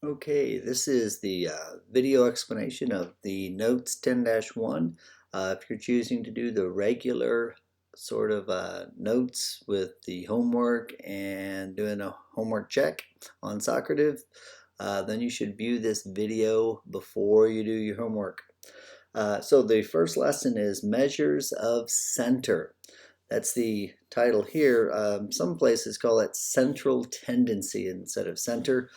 Okay, this is the video explanation of the Notes 10-1. If you're choosing to do the regular sort of notes with the homework and doing a homework check on Socrative, then you should view this video before you do your homework. So the first lesson is Measures of Center. That's the title here. Some places call it central tendency instead of center.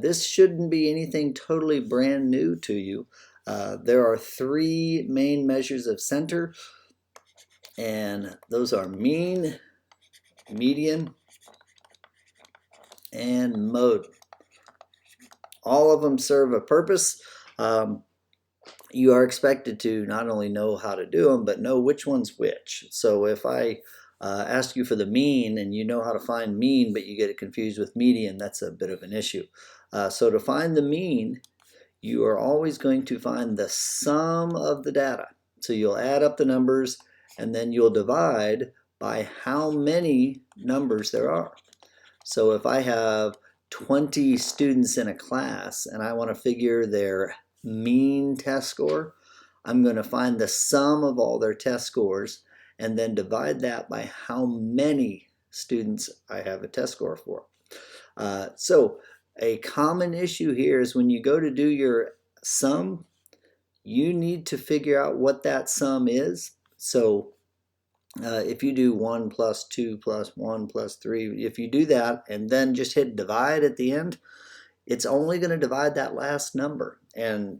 This shouldn't be anything totally brand new to you. There are three main measures of center, and those are mean, median, and mode. All of them serve a purpose. You are expected to not only know how to do them, but know which one's which. So if I ask you for the mean and you know how to find mean, but you get it confused with median, that's a bit of an issue. So to find the mean, you are always going to find the sum of the data. So you'll add up the numbers and then you'll divide by how many numbers there are. So if I have 20 students in a class and I want to figure their mean test score, I'm going to find the sum of all their test scores and then divide that by how many students I have a test score for. So a common issue here is when you go to do your sum, you need to figure out what that sum is. So if you do 1 plus 2 plus 1 plus 3, if you do that and then just hit divide at the end, it's only going to divide that last number. And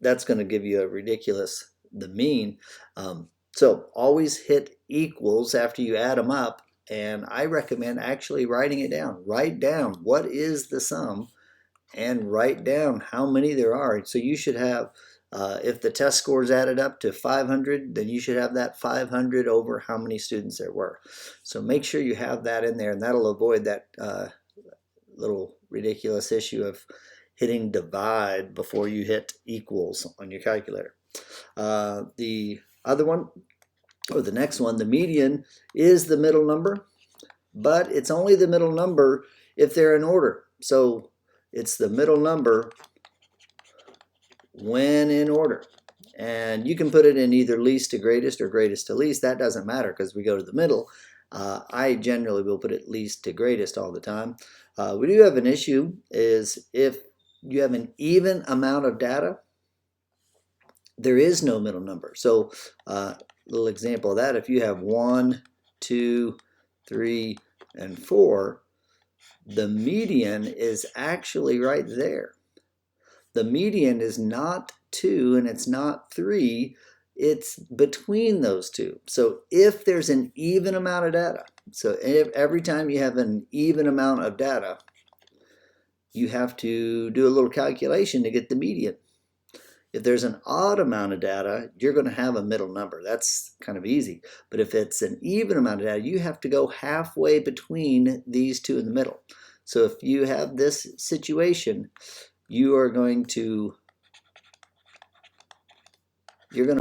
that's going to give you a ridiculous, the mean. So always hit equals after you add them up. And I recommend actually writing it down. Write down what is the sum and write down how many there are. So you should have, if the test scores added up to 500, then you should have that 500 over how many students there were. So make sure you have that in there, and that'll avoid that little ridiculous issue of hitting divide before you hit equals on your calculator. The other one, or the next one, the median is the middle number, but it's only the middle number if they're in order. So it's the middle number when in order. And you can put it in either least to greatest or greatest to least. That doesn't matter because we go to the middle. I generally will put it least to greatest all the time. We do have an issue is if you have an even amount of data, there is no middle number. So little example of that, if you have 1, 2, 3, and 4, the median is actually right there. The median is not 2 and it's not 3, it's between those two. So if there's an even amount of data, so if every time you have an even amount of data, you have to do a little calculation to get the median. If there's an odd amount of data, you're going to have a middle number. That's kind of easy. But if it's an even amount of data, you have to go halfway between these two in the middle. So if you have this situation, you're going to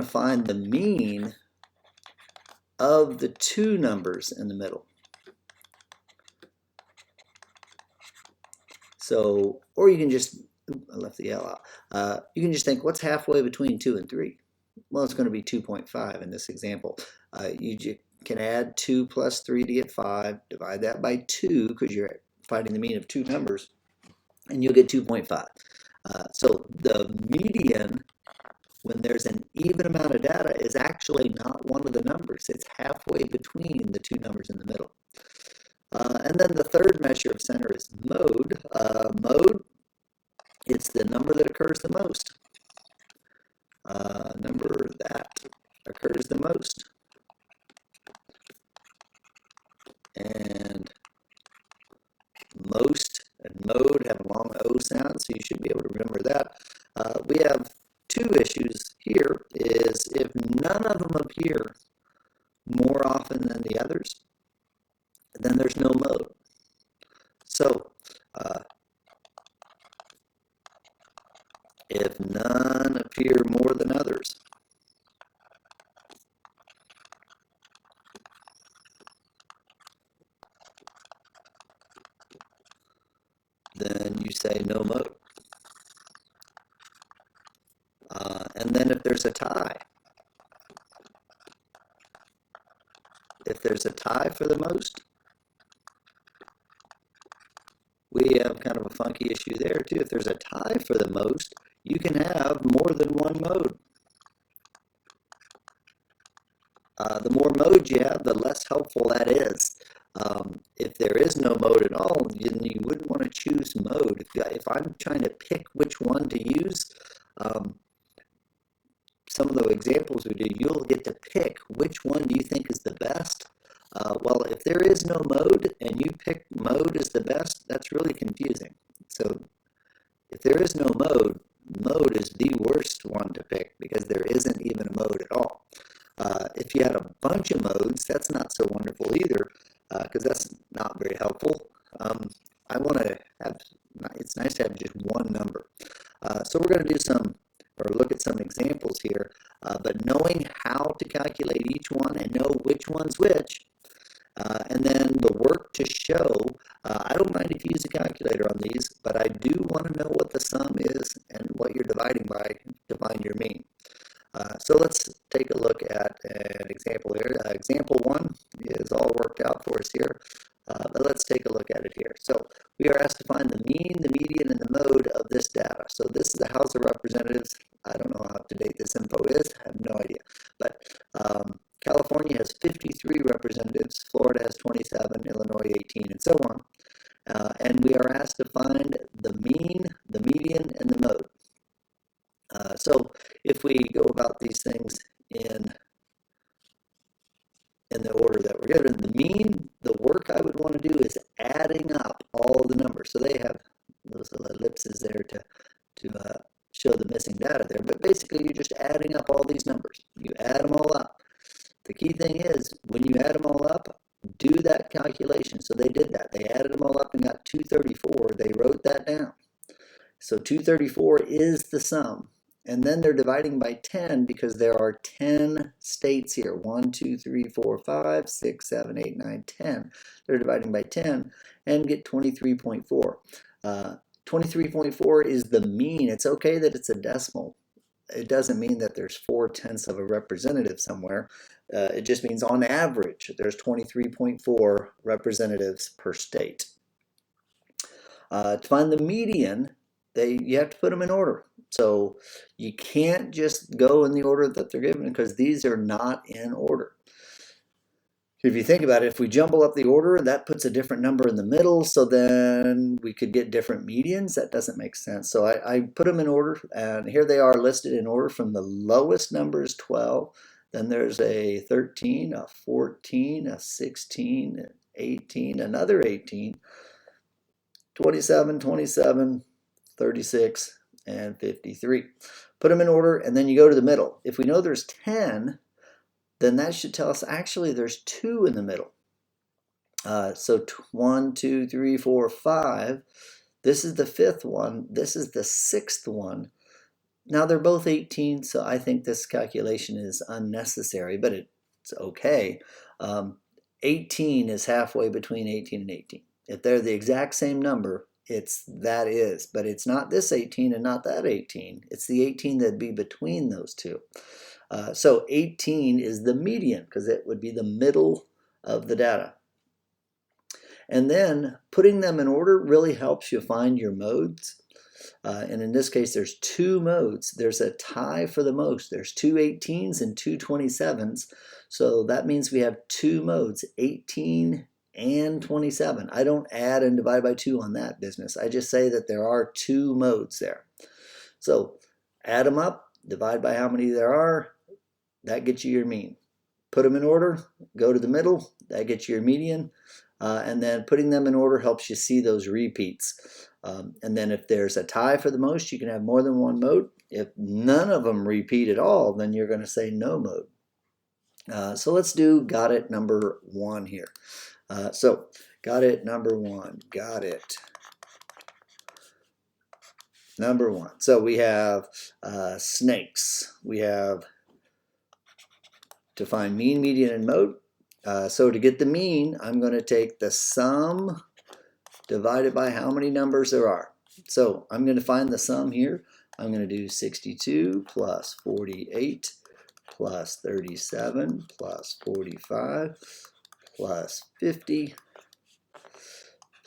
find the mean of the two numbers in the middle. So, or you can just, I left the L out. You can just think, what's halfway between 2 and 3? Well, it's going to be 2.5 in this example. You can add 2 plus 3 to get 5. Divide that by 2 because you're finding the mean of two numbers, and you'll get 2.5. So the median, when there's an even amount of data, is actually not one of the numbers. It's halfway between the two numbers in the middle. And then the third measure of center is mode. Mode, it's the number that occurs the most. Number that occurs the most. And most and mode have a long O sound, so you should be able to remember that. We have two issues here, is if none of them appear more often than the others, then there's no mode. So if none appear more than others, then you say no mode. then if there's a tie, for the most, we have kind of a funky issue there too. If there's a tie for the most, you can have more than one mode. The more modes you have, the less helpful that is. If there is no mode at all, then you wouldn't want to choose mode. If I'm trying to pick which one to use, some of the examples we do, you'll get to pick which one do you think is the best. Well, if there is no mode and you pick mode as the best, that's really confusing. So if there is no mode, mode is the worst one to pick because there isn't even a mode at all. If you had a bunch of modes, that's not so wonderful either because that's not very helpful. I want to have, it's nice to have just one number. So we're going to do some, or look at some examples here, but knowing how to calculate each one and know which one's which, and then the work to show, I don't mind if you use a calculator on these, but I do want to know what the sum is and what you're dividing by to find your mean. So let's take a look at an example here. Example 1 is all worked out for us here, but let's take a look at it here. So we are asked to find the mean, the median, and the mode of this data. So this is the House of Representatives. I don't know how up to date this info is. I have no idea. But California has 53 representatives, Florida has 27, Illinois 18, and so on. And we are asked to find the mean, the median, and the mode. So if we go about these things in the order that we're given, the mean, the work I would want to do is adding up all the numbers. So they have those little ellipses there to show the missing data there. But basically, you're just adding up all these numbers. You add them all up. The key thing is, when you add them all up, do that calculation. So they did that. They added them all up and got 234. They wrote that down. So 234 is the sum. And then they're dividing by 10 because there are 10 states here. 1, 2, 3, 4, 5, 6, 7, 8, 9, 10. They're dividing by 10 and get 23.4. 23.4 is the mean. It's okay that it's a decimal. It doesn't mean that there's 4/10 of a representative somewhere. It just means on average there's 23.4 representatives per state. To find the median, you have to put them in order. So you can't just go in the order that they're given because these are not in order. If you think about it, if we jumble up the order, that puts a different number in the middle, so then we could get different medians. That doesn't make sense. So I put them in order, and here they are listed in order from the lowest number is 12. Then there's a 13, a 14, a 16, an 18, another 18, 27, 27, 36, and 53. Put them in order, and then you go to the middle. If we know there's 10, then that should tell us actually there's 2 in the middle. So 1, 2, 3, 4, 5. This is the 5th one. This is the 6th one. Now they're both 18, so I think this calculation is unnecessary, but it's okay. 18 is halfway between 18 and 18. If they're the exact same number, that is, but it's not this 18 and not that 18. It's the 18 that'd be between those two. So 18 is the median because it would be the middle of the data. And then putting them in order really helps you find your modes. And in this case, there's 2 modes. There's a tie for the most. There's 2 18s and 2 27s. So that means we have 2 modes, 18 and 27. I don't add and divide by 2 on that business. I just say that there are 2 modes there. So add them up, divide by how many there are. That gets you your mean. Put them in order, go to the middle, that gets you your median, and then putting them in order helps you see those repeats. And then if there's a tie for the most, you can have more than one mode. If none of them repeat at all, then you're going to say no mode. So let's do got it number 1 here. So got it number 1, got it. Number 1. So we have snakes. We have to find mean, median, and mode. So to get the mean, I'm going to take the sum divided by how many numbers there are. So I'm going to find the sum here. I'm going to do 62 plus 48 plus 37 plus 45 plus 50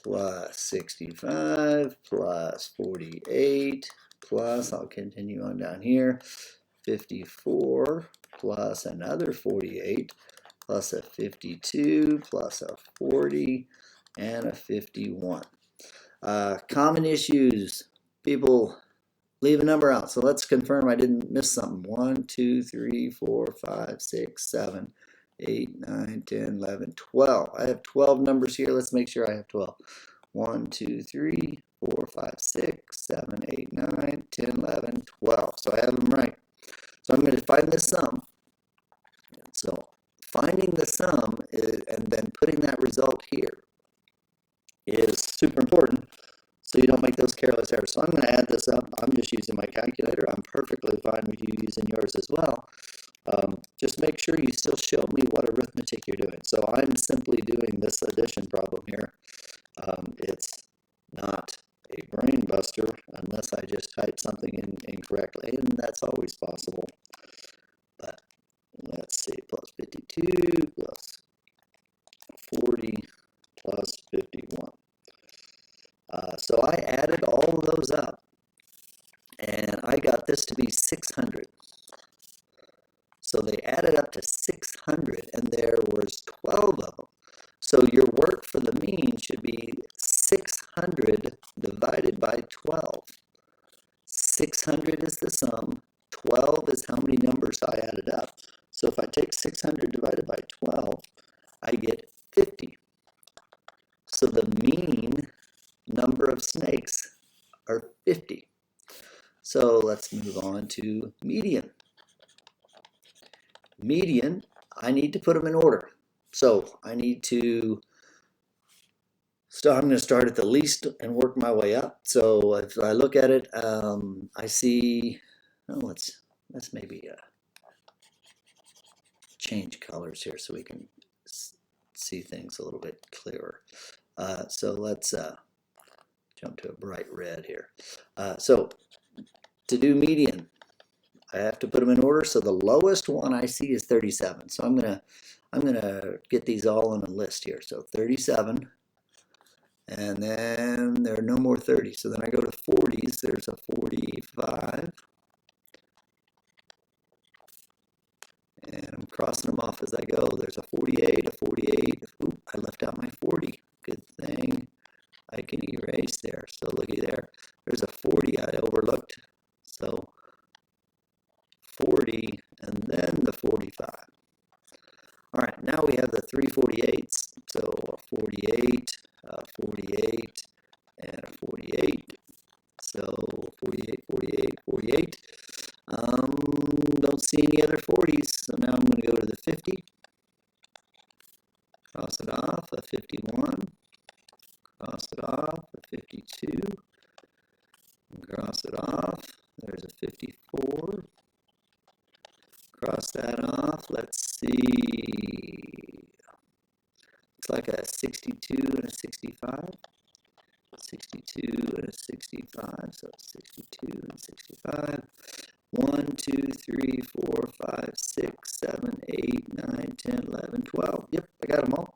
plus 65 plus 48 plus, I'll continue on down here, 54 plus another 48 plus a 52 plus a 40 and a 51. Common issues, people leave a number out. So let's confirm I didn't miss something. 1, 2, 3, 4, 5, 6, 7, 8, 9, 10, 11, 12. I have 12 numbers here. Let's make sure I have 12. 1, 2, 3, 4, 5, 6, 7, 8, 9, 10, 11, 12. So I have them right. So I'm going to find the sum. So finding the sum and then putting that result here is super important, so you don't make those careless errors. So I'm going to add this up. I'm just using my calculator. I'm perfectly fine with you using yours as well. Just make sure you still show me what arithmetic you're doing. So I'm simply doing this addition problem here. It's not a brain buster unless I just type something in incorrectly, and that's always possible. But let's see, plus 52 plus 40 plus 51. So I added all of those up, and I got this to be 600. So they added up to 600, and there was 12 of them. So your work for the mean should be 600 divided by 12. 600 is the sum. 12 is how many numbers I added up. So if I take 600 divided by 12, I get 50. So the mean number of snakes are 50. So let's move on to median. Median, I need to put them in order. So I need to start, I'm going to start at the least and work my way up. So if I look at it, I see, oh, let's maybe change colors here so we can see things a little bit clearer. So let's jump to a bright red here. So to do median, I have to put them in order. So the lowest one I see is 37. So I'm gonna get these all in a list here. So 37, and then there are no more 30. So then I go to 40s. There's a 45, and I'm crossing them off as I go. There's a 48, a 48. Oop, I left out my 40. Good thing I can erase there. So looky there. There's a 40 I overlooked. So 40 and then the 45. All right, now we have the 3 48s. So a 48, 48, and a 48. So 48, 48, 48. Don't see any other 40s. So now I'm going to go to the 50. Cross it off, a 51. Cross it off, a 52. Cross it off. There's a 54. Cross that off. Let's see. It's like a 62 and a 65. 62 and a 65. So 62 and 65. 1, 2, 3, 4, 5, 6, 7, 8, 9, 10, 11, 12. Yep, I got them all.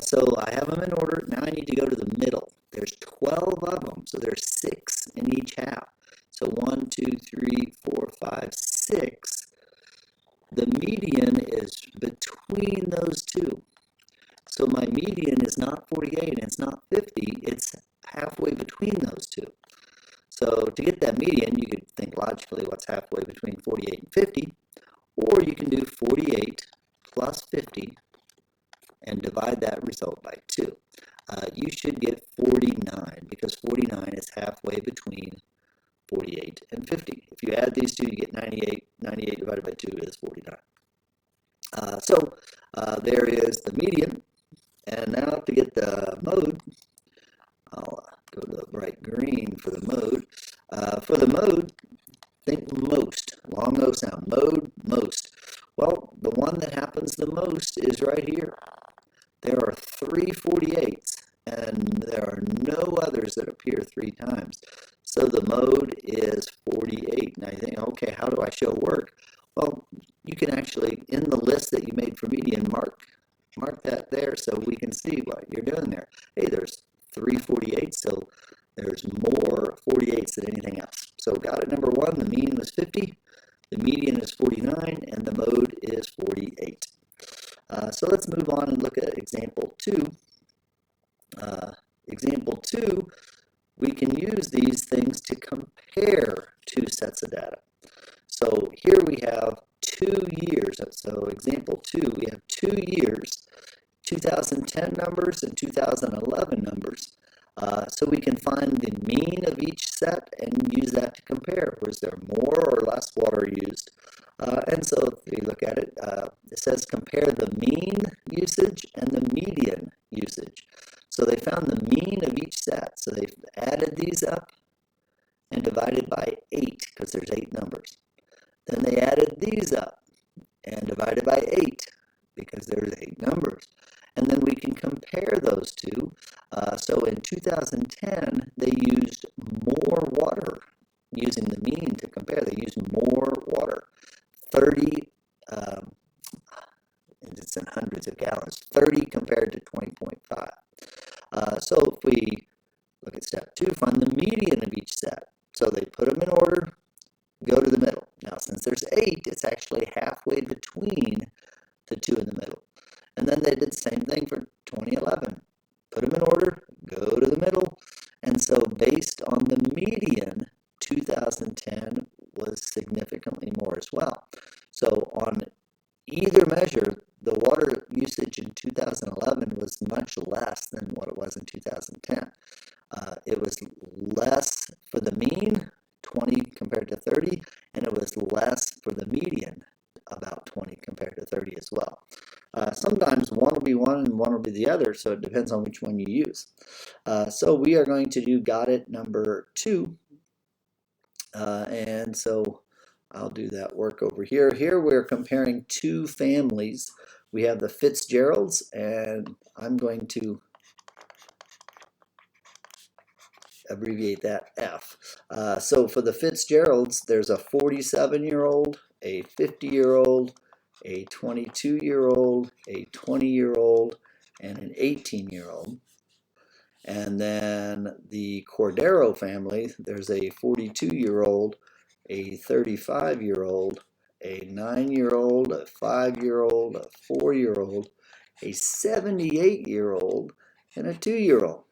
So I have them in order. Now I need to go to the middle. There's 12 of them. So there's 6 in each half. So 1, 2, 3, 4, 5, 6. The median is between those two. So my median is not 48 and it's not 50. It's halfway between those two. So to get that median, you could think logically what's halfway between 48 and 50. Or you can do 48 plus 50 and divide that result by 2. You should get 49 because 49 is halfway between 48 and 50. If you add these two, you get 98. 98 divided by 2 is 49. So there is the median. And now to get the mode, I'll go to the bright green for the mode. For the mode, think most. Long O sound. Mode, most. Well, the one that happens the most is right here. There are 3 48s, and there are no others that appear 3 times. So the mode is 48. Now you think, okay, how do I show work? Well, you can actually, in the list that you made for median, mark that there so we can see what you're doing there. Hey, there's 348, so there's more 48s than anything else. So got it, number one, the mean was 50, the median is 49, and the mode is 48. So let's move on and look at example 2. Example 2, we can use these things to compare two sets of data. So here we have 2 years. So example 2, we have 2 years, 2010 numbers and 2011 numbers. So we can find the mean of each set and use that to compare. Was there more or less water used? And so if you look at it, it says compare the mean usage and the median usage. So they found the mean of each set. So they've added these up and divided by 8 because there's 8 numbers. Then they added these up and divided by 8 because there's 8 numbers. And then we can compare those two. So in 2010, they used more water using the mean to compare. They used more water, 30, it's in hundreds of gallons, 30 compared to 20.5. So if we look at step 2, find the median of each set. So they put them in order, go to the middle. Now, since there's 8, it's actually halfway between the 2 in the middle. And then they did the same thing for 2011. Put them in order, go to the middle. And so based on the median, 2010 was significantly more as well. So on either measure, the water usage in 2011 was much less than what it was in 2010. It was less for the mean, 20 compared to 30, and it was less for the median, about 20 compared to 30 as well. Sometimes one will be one and one will be the other, so it depends on which one you use. So we are going to do got it number 2. And so I'll do that work over here. Here we're comparing 2 families. We have the Fitzgeralds, and I'm going to abbreviate that F. So for the Fitzgeralds, there's a 47-year-old, a 50-year-old, a 22-year-old, a 20-year-old, and an 18-year-old. And then the Cordero family, there's a 42-year-old, a 35-year-old, a 9-year-old, a 5-year-old, a 4-year-old, a 78-year-old, and a 2-year-old.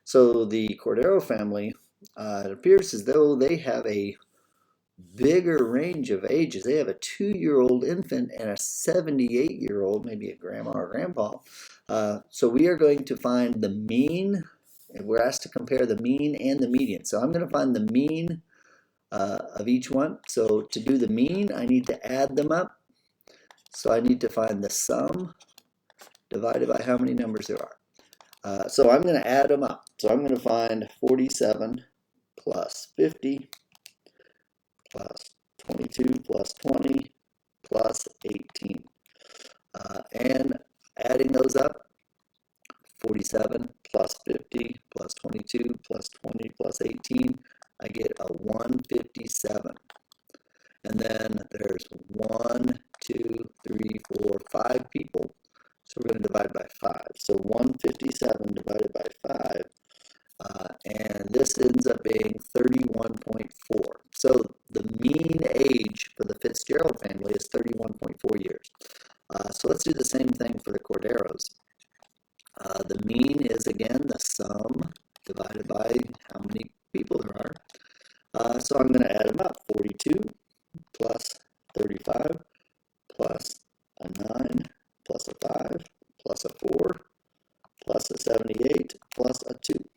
So the Cordero family, it appears as though they have a bigger range of ages. They have a 2-year-old infant and a 78-year-old, maybe a grandma or grandpa. So we are going to find the mean, and we're asked to compare the mean and the median. So I'm going to find the mean of each one. So to do the mean, I need to add them up. So I need to find the sum divided by how many numbers there are. So I'm going to add them up. So I'm going to find 47 plus 50 plus 22 plus 20 plus 18. And adding those up, 47 plus 50 plus 22 plus 20 plus 18, I get a 157. And then there's 1, 2, 3, 4, 5 people. So we're going to divide by 5. So 157 divided by 5, and this ends up being 31.4. So the mean age for the Fitzgerald family is 31.4 years. So let's do the same thing for the Corderos. The mean is, again, the sum divided by how many people there are. So I'm going to add them up. 42 plus 35 plus a 9 plus a 5 plus a 4 plus a 78 plus a 2.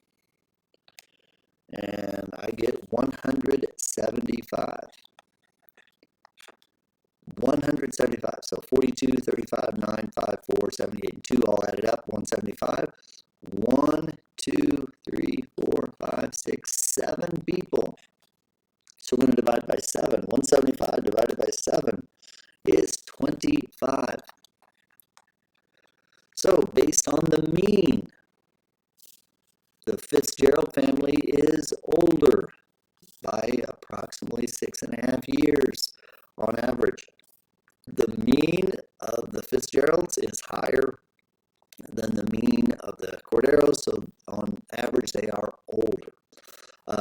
And I get 175. 175. So 42, 35, 9, 5, 4, 78, and 2 all added up, 175. 1, 2, 3, 4, 5, 6, 7 people. So we're going to divide by 7. 175 divided by 7 is 25. So based on the mean, the Fitzgerald family is older by approximately 6.5 years on average. The mean of the Fitzgeralds is higher than the mean of the Corderos, so on average they are older.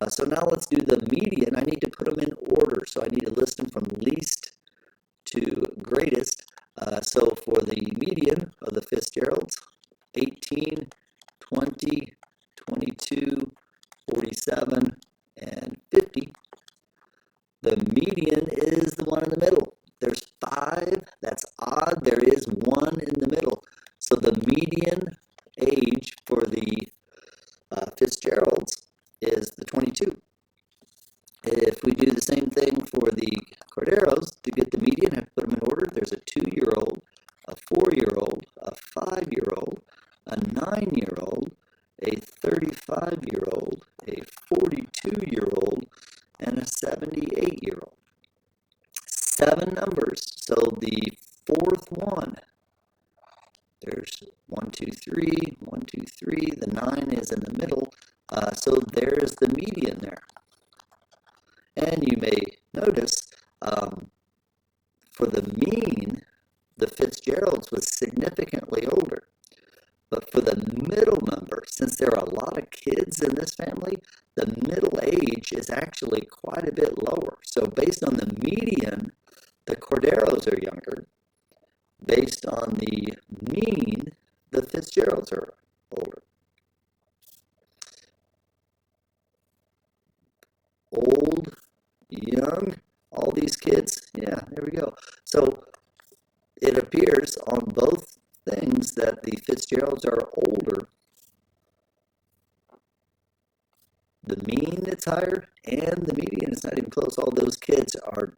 So now let's do the median. I need to put them in order, so I need to list them from least to greatest. So for the median of the Fitzgeralds, 18, 20, 22, 47, and 50. The median is the one in the middle. There's 5, that's odd, there is 1 in the middle. So the median age for the Fitzgeralds is the 22. If we do the same thing for the Corderos, to get the median, I have to put them in order. There's a 2-year-old, a 4-year-old, a 5-year-old, a 9-year-old, a 35-year-old, a 42-year-old, and a 78-year-old. 7 numbers. So the fourth one, there's 1, 2, 3, 1, 2, 3. The 9 is in the middle. So there's the median there. And you may notice for the mean, the Fitzgeralds was significantly older. But for the middle number, since there are a lot of kids in this family, the middle age is actually quite a bit lower. So based on the median, the Corderos are younger. Based on the mean, the Fitzgeralds are older. Old, young, all these kids, yeah, there we go. So it appears on both things that the Fitzgeralds are older. The mean is higher and the median is not even close. All those kids are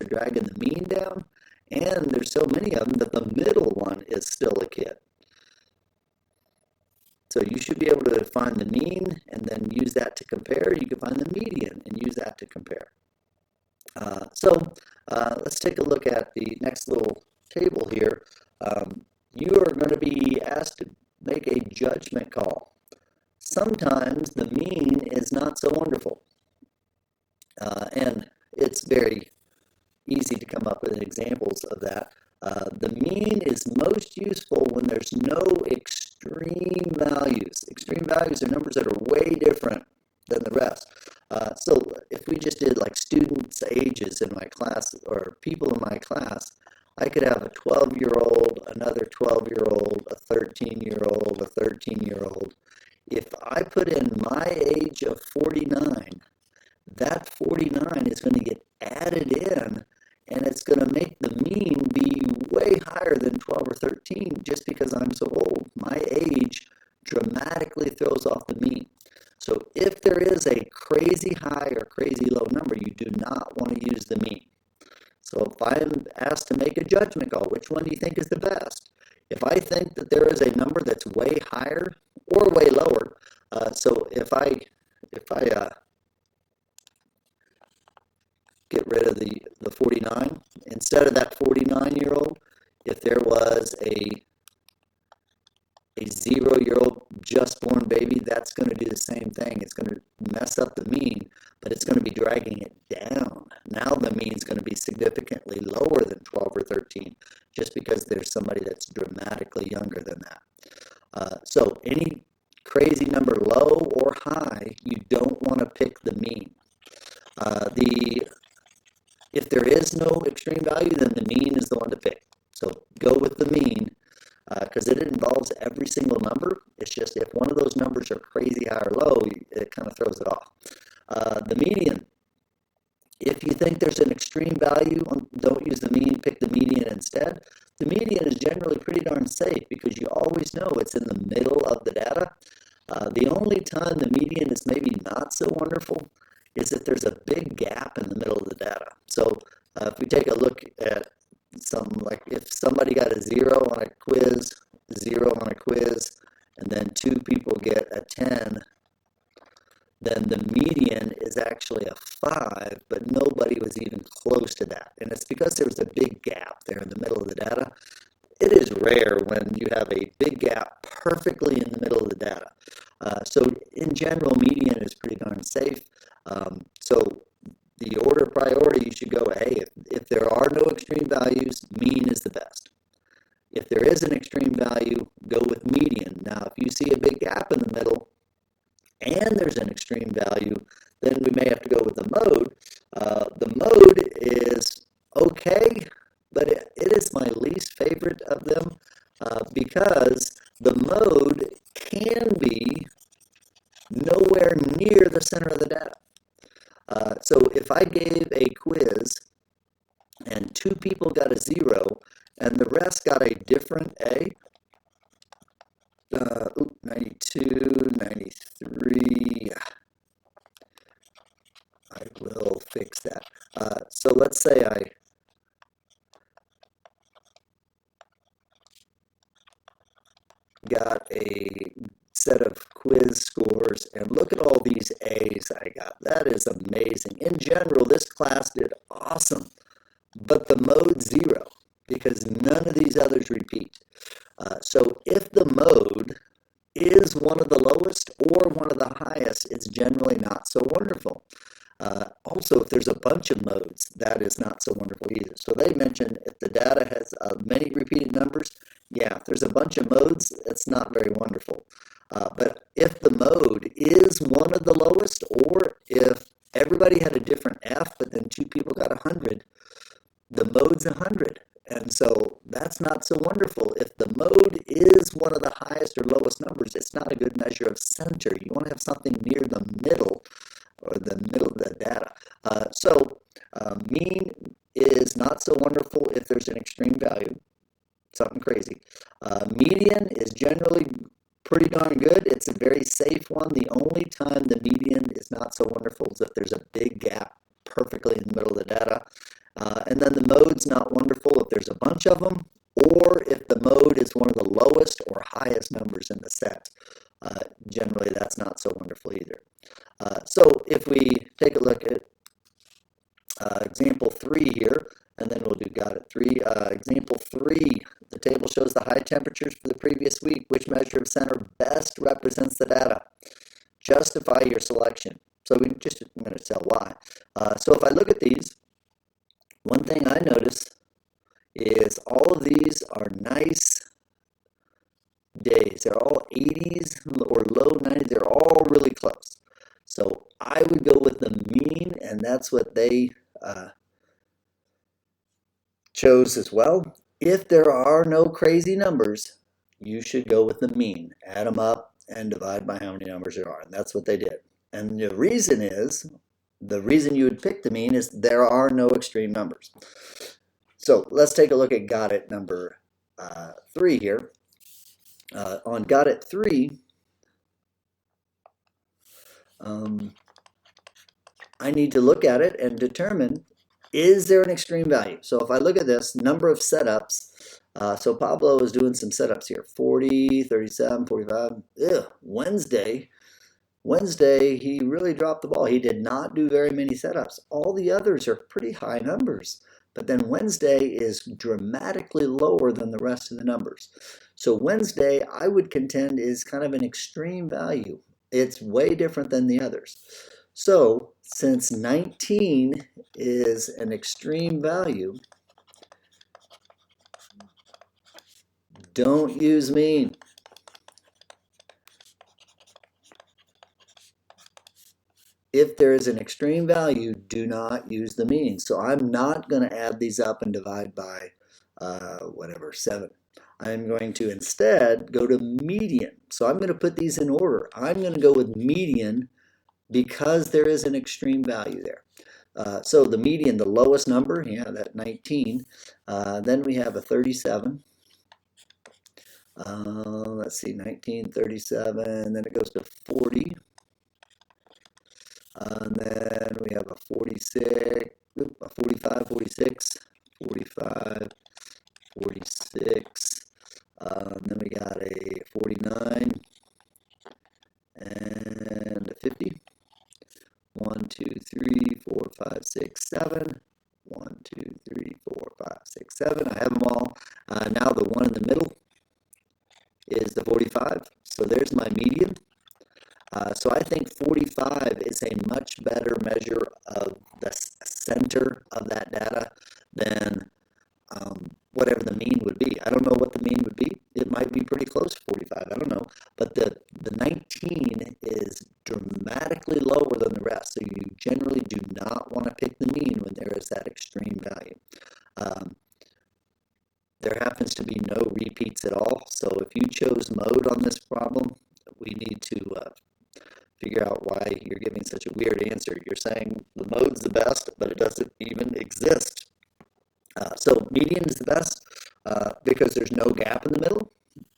dragging the mean down, and there's so many of them that the middle one is still a kid. So you should be able to find the mean and then use that to compare. You can find the median and use that to compare. Let's take a look at the next little table here. You are going to be asked to make a judgment call. Sometimes the mean is not so wonderful. And it's very easy to come up with examples of that. The mean is most useful when there's no extreme values. Extreme values are numbers that are way different than the rest. So if we just did like students' ages in my class or people in my class, I could have a 12-year-old, another 12-year-old, a 13-year-old, a 13-year-old. If I put in my age of 49, that 49 is going to get added in, and it's going to make the mean be way higher than 12 or 13 just because I'm so old. My age dramatically throws off the mean. So if there is a crazy high or crazy low number, you do not want to use the mean. So if I'm asked to make a judgment call, which one do you think is the best? If I think that there is a number that's way higher or way lower, so if I get rid of the 49, instead of that 49-year-old, if there was a 0-year-old just born baby, that's going to do the same thing. It's going to mess up the mean, but it's going to be dragging it down. Now the mean is going to be significantly lower than 12 or 13 just because there's somebody that's dramatically younger than that. So any crazy number, low or high, you don't want to pick the mean. If there is no extreme value, then the mean is the one to pick. So go with the mean. Because it involves every single number. It's just if one of those numbers are crazy high or low, it kind of throws it off. The median. If you think there's an extreme value, don't use the mean, pick the median instead. The median is generally pretty darn safe because you always know it's in the middle of the data. The only time the median is maybe not so wonderful is if there's a big gap in the middle of the data. So if we take a look at like if somebody got a 0 on a quiz, 0 on a quiz, and then 2 people get a 10, then the median is actually a 5, but nobody was even close to that. And it's because there was a big gap there in the middle of the data. It is rare when you have a big gap perfectly in the middle of the data. So in general, median is pretty darn safe. So the order of priority, you should go, hey, if there are no extreme values, mean is the best. If there is an extreme value, go with median. Now, if you see a big gap in the middle and there's an extreme value, then we may have to go with the mode. The mode is okay, but it is my least favorite of them because the mode can be nowhere near the center of the data. So if I gave a quiz and 2 people got a 0 and the rest got a different A, 92, 93, I will fix that. So let's say I got a set of quiz scores, and look at all these A's I got. That is amazing. In general, this class did awesome, but the mode 0, because none of these others repeat. So if the mode is one of the lowest or one of the highest, it's generally not so wonderful. Also, if there's a bunch of modes, that is not so wonderful either. So they mentioned if the data has many repeated numbers, yeah, if there's a bunch of modes, it's not very wonderful. But if the mode is one of the lowest, or if everybody had a different F, but then 2 people got 100, the mode's 100. And so that's not so wonderful. If the mode is one of the highest or lowest numbers, it's not a good measure of center. You want to have something near the middle, or the middle of the data. Mean is not so wonderful if there's an extreme value, something crazy. Median is generally pretty darn good. It's a very safe one. The only time the median is not so wonderful is if there's a big gap perfectly in the middle of the data. And then the mode's not wonderful if there's a bunch of them, or if the mode is one of the lowest or highest numbers in the set. Generally, that's not so wonderful either. So if we take a look at example 3 here, and then we'll do got it 3. Example 3, the table shows the high temperatures for the previous week. Which measure of center best represents the data? Justify your selection. So I'm going to tell why. So if I look at these, one thing I notice is all of these are nice days. They're all 80s or low 90s. They're all really close. So I would go with the mean, and that's what they chose as well. If there are no crazy numbers, you should go with the mean. Add them up and divide by how many numbers there are. And that's what they did. And the reason you would pick the mean is there are no extreme numbers. So let's take a look at got it number 3 here. On got it 3, I need to look at it and determine, is there an extreme value? So if I look at this, number of setups, so Pablo is doing some setups here, 40, 37, 45, Wednesday, he really dropped the ball. He did not do very many setups. All the others are pretty high numbers, but then Wednesday is dramatically lower than the rest of the numbers. So Wednesday, I would contend, is kind of an extreme value. It's way different than the others. So since 19 is an extreme value, don't use mean. If there is an extreme value, do not use the mean. So I'm not going to add these up and divide by 7. I'm going to instead go to median. So I'm going to put these in order. I'm going to go with median because there is an extreme value there. So the median, the lowest number, yeah, that 19. Then we have a 37. Let's see, 19, 37, then it goes to 40. And then we have a 46, a 45, 46, 45, 46. Then we got a 49 and a 50. 1, 2, 3, 4, 5, 6, 7. 1, 2, 3, 4, 5, 6, 7. I have them all. Now the one in the middle is the 45. So there's my median. So I think 45 is a much better measure of the center of that data than whatever the mean would be. I don't know what the mean would be. It might be pretty close to 45. I don't know. But the 19 is dramatically lower than the rest. So you generally do not want to pick the mean when there is that extreme value. There happens to be no repeats at all. So if you chose mode on this problem, we need to figure out why you're giving such a weird answer. You're saying the mode's the best, but it doesn't even exist. So median is the best because there's no gap in the middle,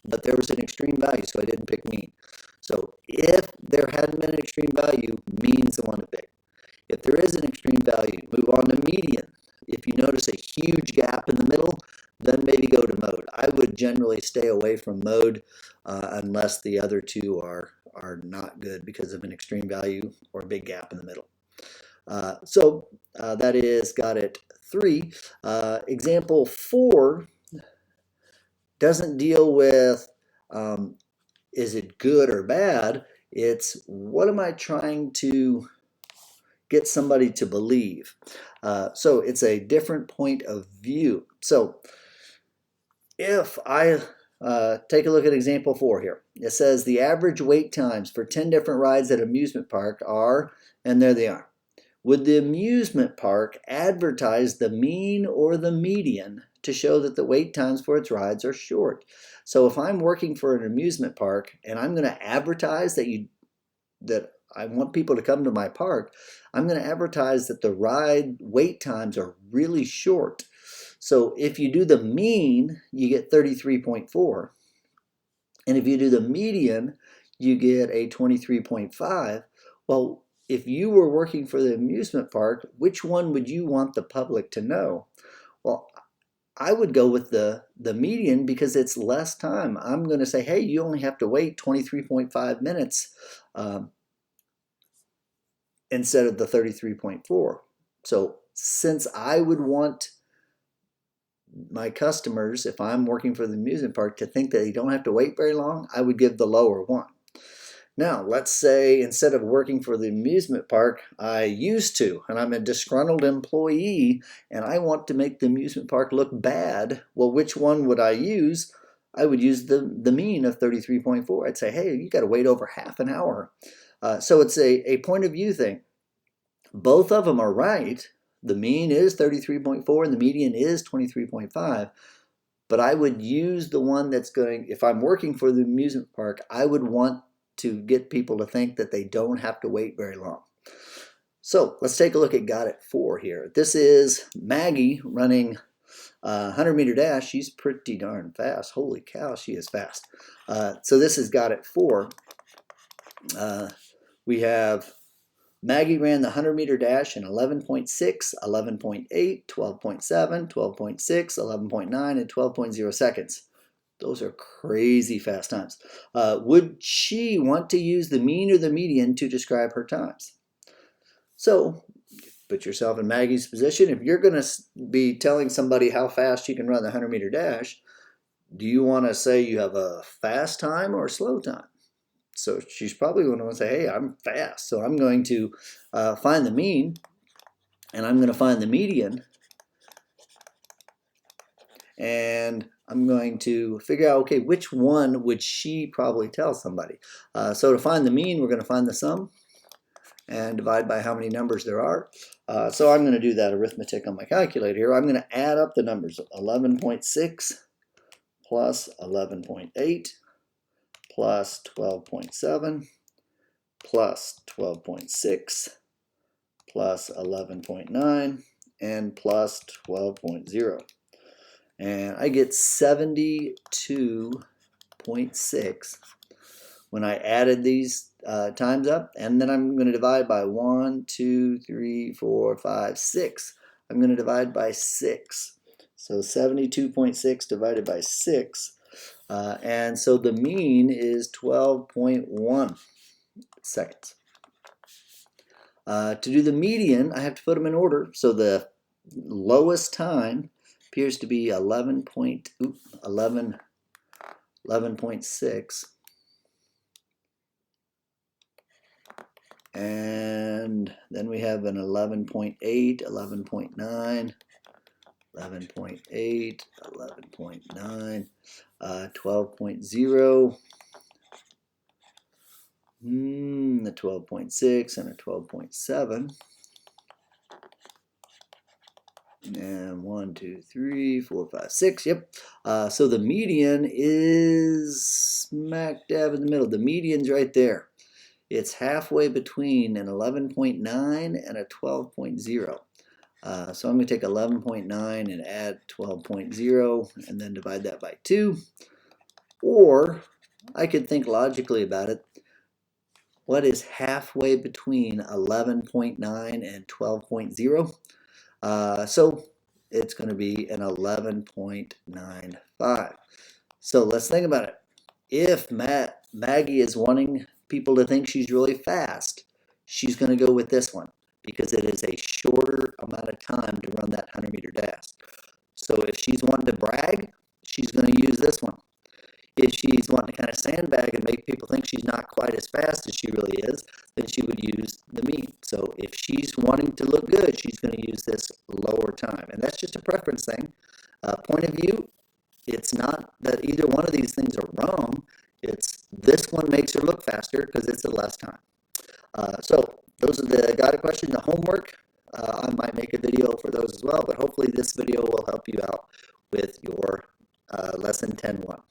but there was an extreme value, so I didn't pick mean. So if there hadn't been an extreme value, mean's the one to pick. If there is an extreme value, move on to median. If you notice a huge gap in the middle, then maybe go to mode. I would generally stay away from mode unless the other two are not good because of an extreme value or a big gap in the middle. So that is got it 3. Example 4 doesn't deal with is it good or bad. It's what am I trying to get somebody to believe. So it's a different point of view. So if I take a look at example 4 here, it says the average wait times for 10 different rides at amusement park are, and there they are. Would the amusement park advertise the mean or the median to show that the wait times for its rides are short? So if I'm working for an amusement park and I'm going to advertise that I want people to come to my park, I'm going to advertise that the ride wait times are really short. So if you do the mean, you get 33.4. And if you do the median, you get a 23.5. Well, if you were working for the amusement park, which one would you want the public to know? Well, I would go with the median because it's less time. I'm going to say, hey, you only have to wait 23.5 minutes instead of the 33.4. So since I would want my customers, if I'm working for the amusement park, to think that they don't have to wait very long, I would give the lower one. Now, let's say instead of working for the amusement park, I used to, and I'm a disgruntled employee, and I want to make the amusement park look bad. Well, which one would I use? I would use the mean of 33.4. I'd say, hey, you got to wait over half an hour. So it's a point of view thing. Both of them are right. The mean is 33.4 and the median is 23.5. But I would use the one that's going, if I'm working for the amusement park, I would want to get people to think that they don't have to wait very long. So let's take a look at Got It 4 here. This is Maggie running a 100-meter dash. She's pretty darn fast. Holy cow, she is fast. So this is Got It 4. We have Maggie ran the 100-meter dash in 11.6, 11.8, 12.7, 12.6, 11.9, and 12.0 seconds. Those are crazy fast times. Would she want to use the mean or the median to describe her times? So put yourself in Maggie's position. If you're going to be telling somebody how fast you can run the 100-meter dash, do you want to say you have a fast time or a slow time? So she's probably going to want to say, hey, I'm fast. So I'm going to find the mean, and I'm going to find the median, and I'm going to figure out, okay, which one would she probably tell somebody? So to find the mean, we're going to find the sum and divide by how many numbers there are. So I'm going to do that arithmetic on my calculator here. I'm going to add up the numbers. 11.6 plus 11.8 plus 12.7 plus 12.6 plus 11.9 and plus 12.0. And I get 72.6 when I added these times up. And then I'm going to divide by 1, 2, 3, 4, 5, 6. I'm going to divide by 6. So 72.6 divided by 6. And so the mean is 12.1 seconds. To do the median, I have to put them in order. So the lowest time appears to be 11.6. And then we have an 11.8, 11.9, 11.8, 11.9, 12.0, a 12.6, and a 12.7. And 1, 2, 3, 4, 5, 6. Yep. So the median is smack dab in the middle. The median's right there. It's halfway between an 11.9 and a 12.0. So I'm going to take 11.9 and add 12.0 and then divide that by 2. Or I could think logically about it. What is halfway between 11.9 and 12.0? So it's going to be an 11.95. So let's think about it. If Maggie is wanting people to think she's really fast, she's going to go with this one because it is a shorter amount of time to run that 100-meter dash. So if she's wanting to brag, she's going to use this one. If she's wanting to kind of sandbag and make people think she's not quite as fast as she really is, then she would use the mean. So if she's wanting to look good, she's going to use this lower time. And that's just a preference thing. Point of view, it's not that either one of these things are wrong. It's this one makes her look faster because it's a less time. So those are the guided questions, the homework. I might make a video for those as well, but hopefully this video will help you out with your lesson 10.1.